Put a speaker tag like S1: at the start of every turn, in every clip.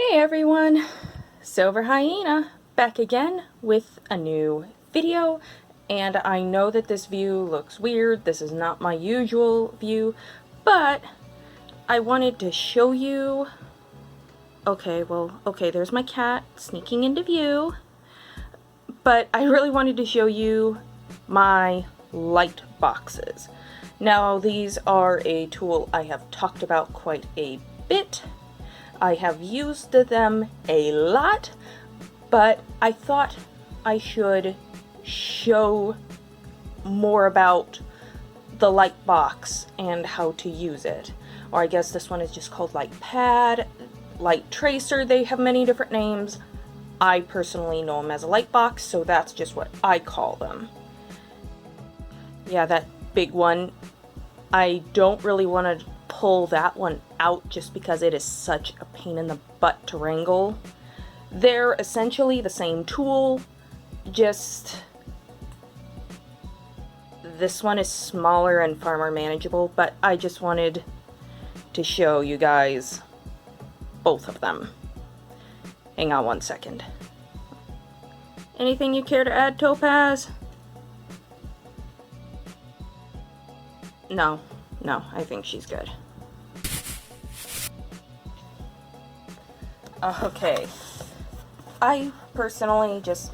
S1: Hey everyone, SilverHyena back again with a new video, and I know that this view looks weird. This is not my usual view, but I wanted to show you. Okay, there's my cat sneaking into view, but I really wanted to show you my light boxes. Now these are a tool I have talked about quite a bit. I have used them a lot, but I thought I should show more about the Lightbox and how to use it. Or I guess this one is just called Lightpad, Light Tracer. They have many different names. I personally know them as a Lightbox, so that's just what I call them. Yeah, that big one. I don't really want to pull that one out just because it is such a pain in the butt to wrangle. They're essentially the same tool, just this one is smaller and far more manageable, but I just wanted to show you guys both of them. Hang on one second. Anything you care to add, Topaz? No, I think she's good. Okay, I personally just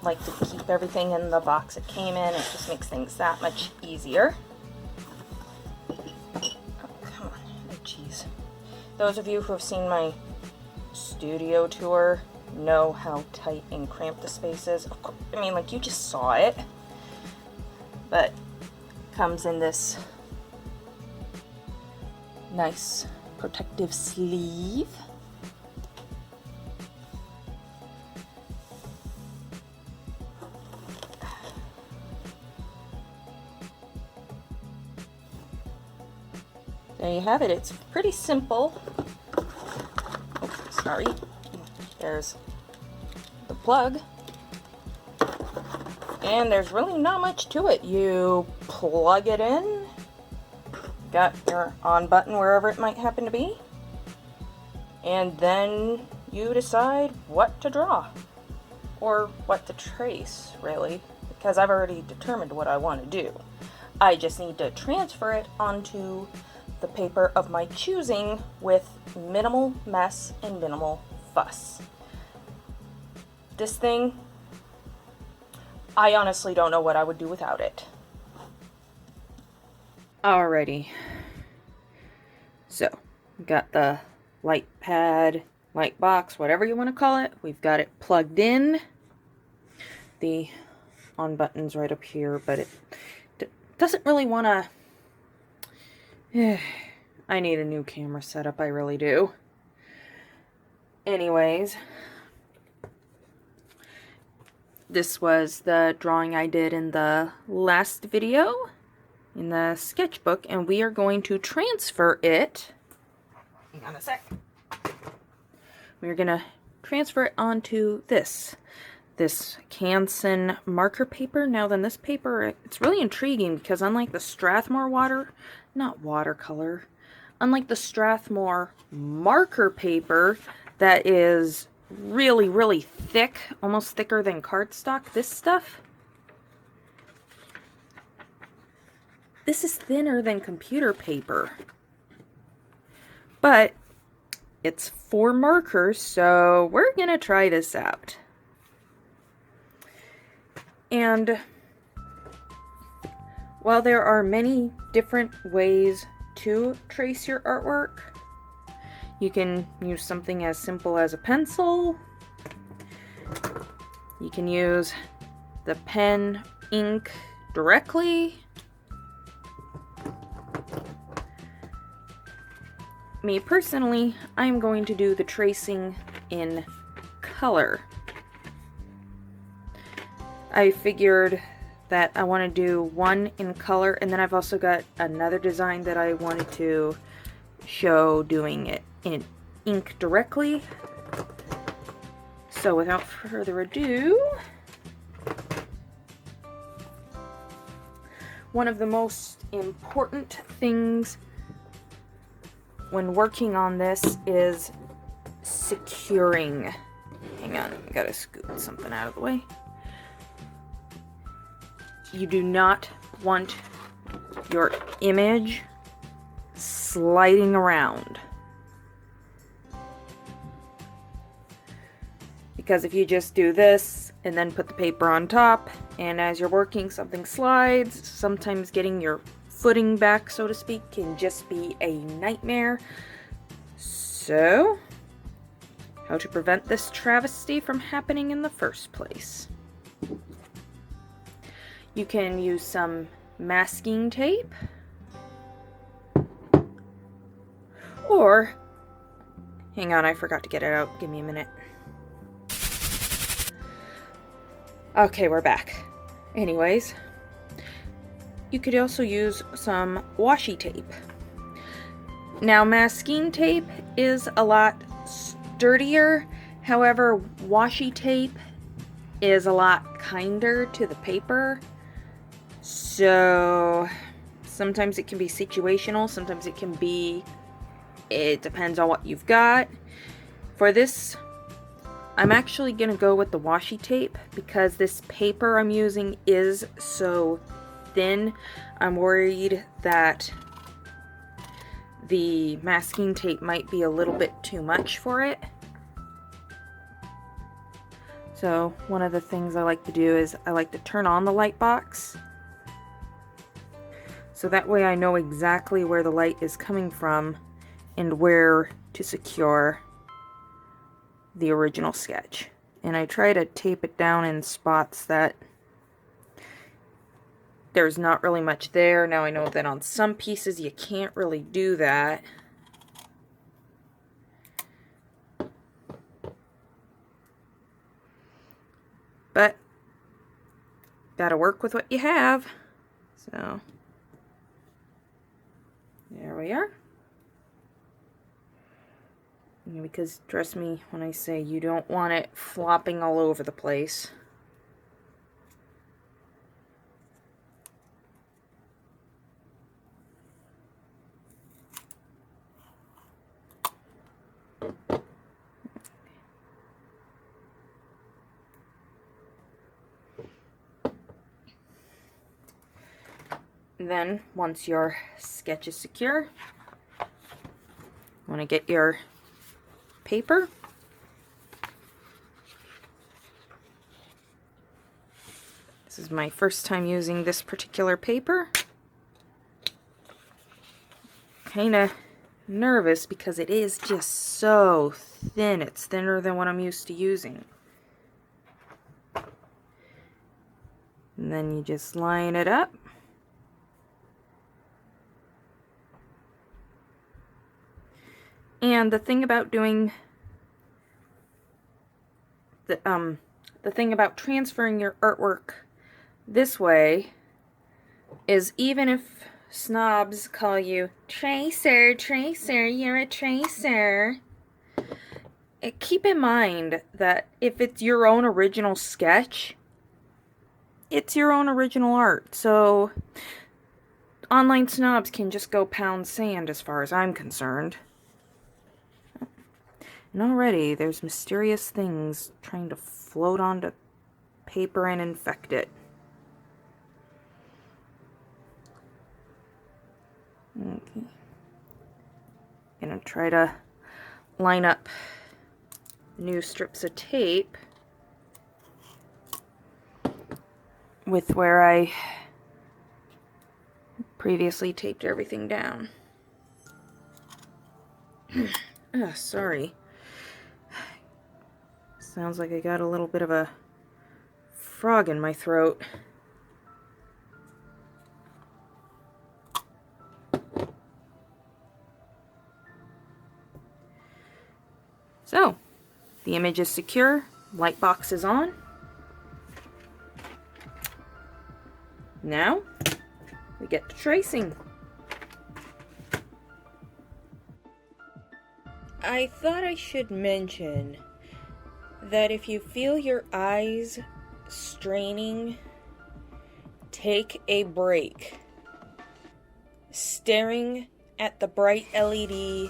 S1: like to keep everything in the box it came in. It just makes things that much easier. Oh, come on. Oh, jeez. Those of you who have seen my studio tour know how tight and cramped the space is. Of course, I mean, like, you just saw it. But comes in this nice protective sleeve. There you have it. It's pretty simple. Oh, sorry. There's the plug. And there's really not much to it. You plug it in. Got your on button wherever it might happen to be. And then you decide what to draw. Or what to trace, really. Because I've already determined what I want to do. I just need to transfer it onto the paper of my choosing with minimal mess and minimal fuss. This thing, I honestly don't know what I would do without it. Alrighty. So, we've got the light pad, light box, whatever you want to call it. We've got it plugged in. The on button's right up here, but it doesn't really want to... I need a new camera setup, I really do. Anyways, this was the drawing I did in the last video, in the sketchbook, and we are going to transfer it. Hang on a sec. We're going to transfer it onto this Canson marker paper. Now then, this paper, it's really intriguing because unlike the Strathmore unlike the Strathmore marker paper that is really, really thick, almost thicker than cardstock, this is thinner than computer paper. But it's for markers, so we're gonna try this out. And while there are many different ways to trace your artwork, you can use something as simple as a pencil. You can use the pen ink directly. Me personally, I'm going to do the tracing in color. I figured that I want to do one in color, and then I've also got another design that I wanted to show doing it in ink directly. So without further ado, one of the most important things when working on this is securing. Hang on, I gotta scoot something out of the way. You do not want your image sliding around. Because if you just do this and then put the paper on top, and as you're working something slides, sometimes getting your footing back, so to speak, can just be a nightmare. So, how to prevent this travesty from happening in the first place? You can use some masking tape, or, hang on, I forgot to get it out, give me a minute. Okay, we're back. Anyways, you could also use some washi tape. Now, masking tape is a lot sturdier, however, washi tape is a lot kinder to the paper. So, sometimes it can be situational, sometimes it can be, it depends on what you've got. For this, I'm actually going to go with the washi tape because this paper I'm using is so thin. I'm worried that the masking tape might be a little bit too much for it. So one of the things I like to do is I like to turn on the Lightbox. So that way I know exactly where the light is coming from and where to secure the original sketch. And I try to tape it down in spots that there's not really much there. Now I know that on some pieces you can't really do that. But gotta work with what you have. So there we are. Because trust me when I say you don't want it flopping all over the place. Then, once your sketch is secure, you want to get your paper. This is my first time using this particular paper. Kinda nervous because it is just so thin. It's thinner than what I'm used to using. And then you just line it up. And the thing about doing the thing about transferring your artwork this way is even if snobs call you tracer, you're a tracer, keep in mind that if it's your own original sketch, it's your own original art. So online snobs can just go pound sand as far as I'm concerned. And already there's mysterious things trying to float onto paper and infect it. Okay. Gonna try to line up new strips of tape with where I previously taped everything down. Sorry. Sounds like I got a little bit of a frog in my throat. So, the image is secure, Lightbox is on. Now, we get to tracing. I thought I should mention that if you feel your eyes straining, take a break. Staring at the bright LED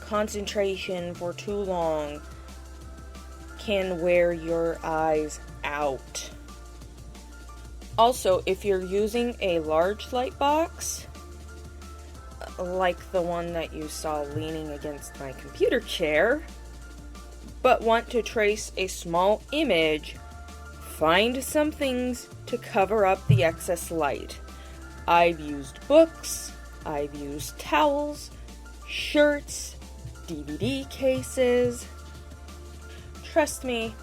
S1: concentration for too long can wear your eyes out. Also, if you're using a large light box, like the one that you saw leaning against my computer chair, but want to trace a small image, find some things to cover up the excess light. I've used books, I've used towels, shirts, DVD cases. Trust me,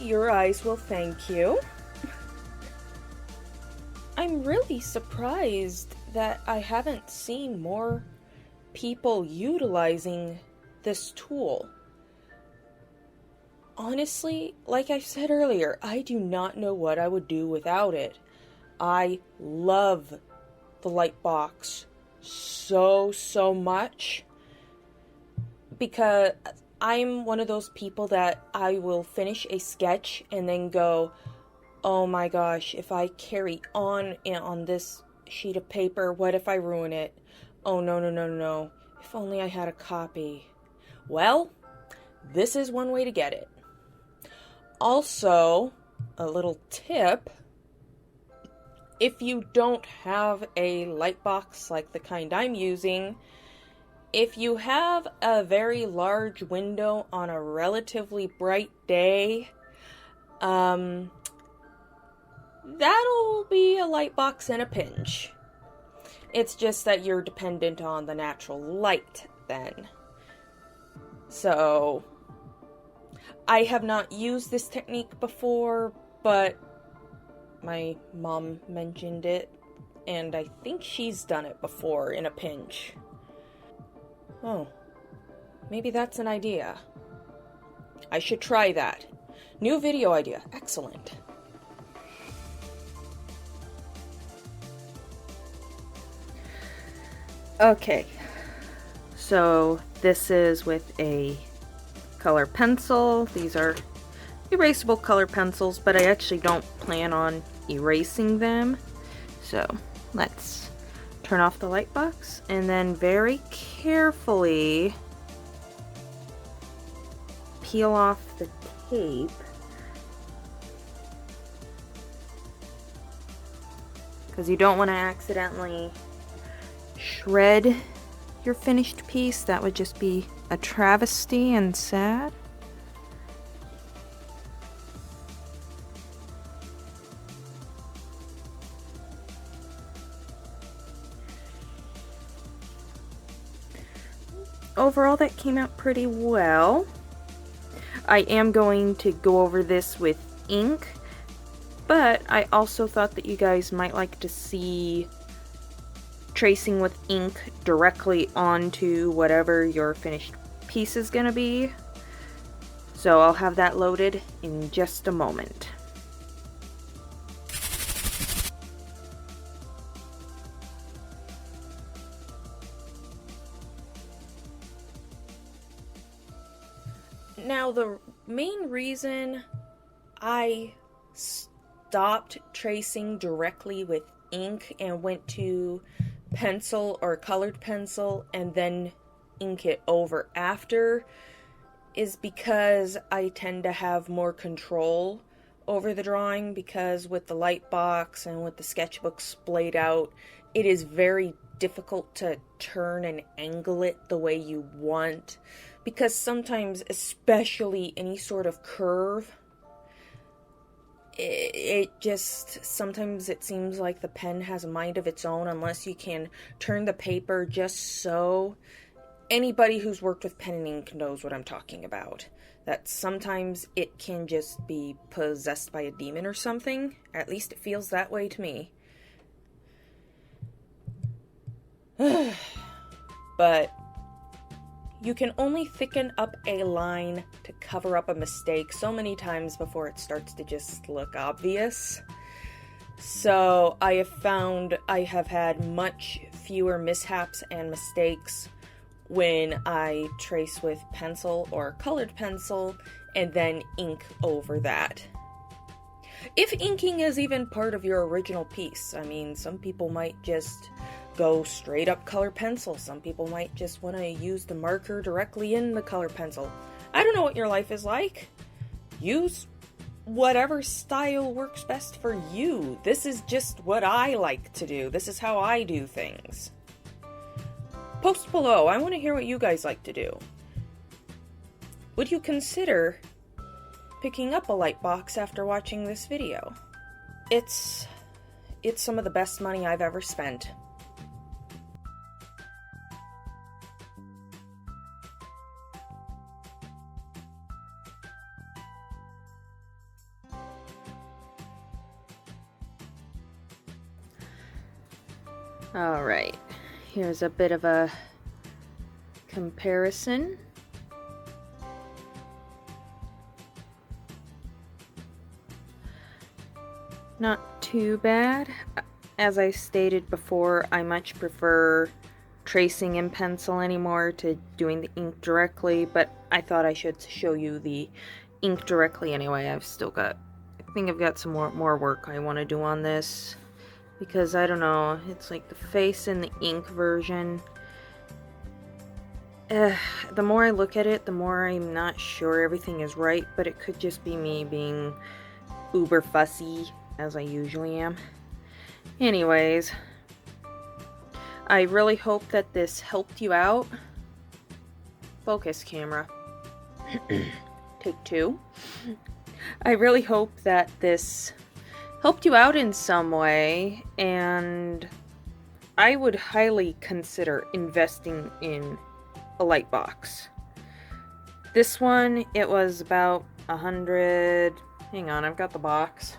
S1: your eyes will thank you. I'm really surprised that I haven't seen more people utilizing this tool. Honestly, like I said earlier, I do not know what I would do without it. I love the Lightbox so much because I'm one of those people that I will finish a sketch and then go, oh my gosh, if I carry on this sheet of paper, what if I ruin it? Oh no. If only I had a copy. Well, this is one way to get it. Also, a little tip, if you don't have a light box like the kind I'm using, if you have a very large window on a relatively bright day, that'll be a light box in a pinch. It's just that you're dependent on the natural light then. So, I have not used this technique before, but my mom mentioned it, and I think she's done it before in a pinch. Oh, maybe that's an idea. I should try that. New video idea. Excellent. Okay, so this is with a color pencil. These are erasable color pencils, but I actually don't plan on erasing them. So let's turn off the light box and then very carefully peel off the tape. Because you don't want to accidentally shred your finished piece. That would just be a travesty and sad. Overall, that came out pretty well. I am going to go over this with ink, but I also thought that you guys might like to see tracing with ink directly onto whatever your finished piece is going to be. So I'll have that loaded in just a moment. Now, the main reason I stopped tracing directly with ink and went to pencil or colored pencil and then ink it over after is because I tend to have more control over the drawing, because with the light box and with the sketchbook splayed out, it is very difficult to turn and angle it the way you want, because sometimes, especially any sort of curve, it just, sometimes it seems like the pen has a mind of its own unless you can turn the paper just so. Anybody who's worked with pen and ink knows what I'm talking about. That sometimes it can just be possessed by a demon or something. At least it feels that way to me. But you can only thicken up a line to cover up a mistake so many times before it starts to just look obvious. So I have found I have had much fewer mishaps and mistakes when I trace with pencil or colored pencil and then ink over that. If inking is even part of your original piece. I mean, some people might just go straight up color pencil. Some people might just want to use the marker directly in the color pencil. I don't know what your life is like. Use whatever style works best for you. This is just what I like to do. This is how I do things. Post below. I want to hear what you guys like to do. Would you consider picking up a Lightbox after watching this video? It's some of the best money I've ever spent. Alright, here's a bit of a comparison. Not too bad. As I stated before, I much prefer tracing in pencil anymore to doing the ink directly, but I thought I should show you the ink directly anyway. I think I've got some more work I want to do on this. Because, I don't know, it's like the face in the ink version. The more I look at it, the more I'm not sure everything is right, but it could just be me being uber fussy, as I usually am. Anyways, I really hope that this helped you out. Focus, camera. Take two. I really hope that this helped you out in some way, and I would highly consider investing in a Lightbox. This one, it was about 100. Hang on, I've got the box.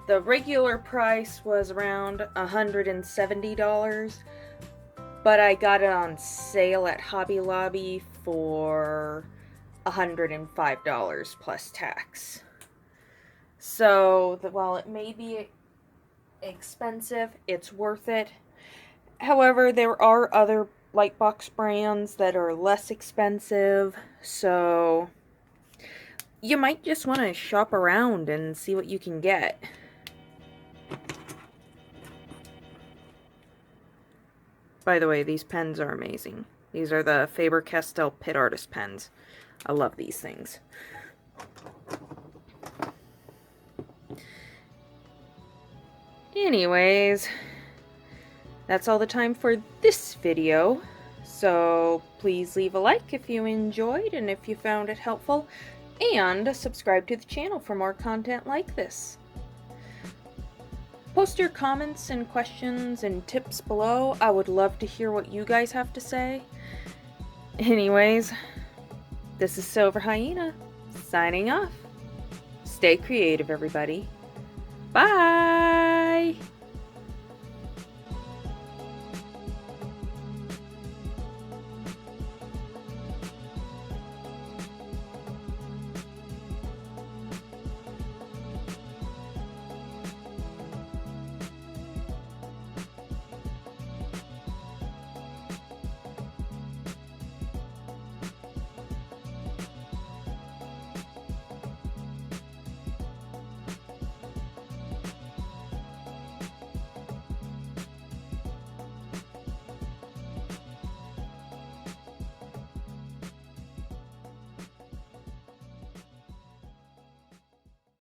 S1: The regular price was around $170, but I got it on sale at Hobby Lobby for $105 plus tax. So while it may be expensive, it's worth it. However, there are other Lightbox brands that are less expensive, so you might just want to shop around and see what you can get. By the way, these pens are amazing. These are the Faber-Castell Pitt Artist pens. I love these things. Anyways, that's all the time for this video. So please leave a like if you enjoyed and if you found it helpful, and subscribe to the channel for more content like this. Post your comments and questions and tips below. I would love to hear what you guys have to say. Anyways, this is SilverHyena, signing off. Stay creative, everybody. Bye!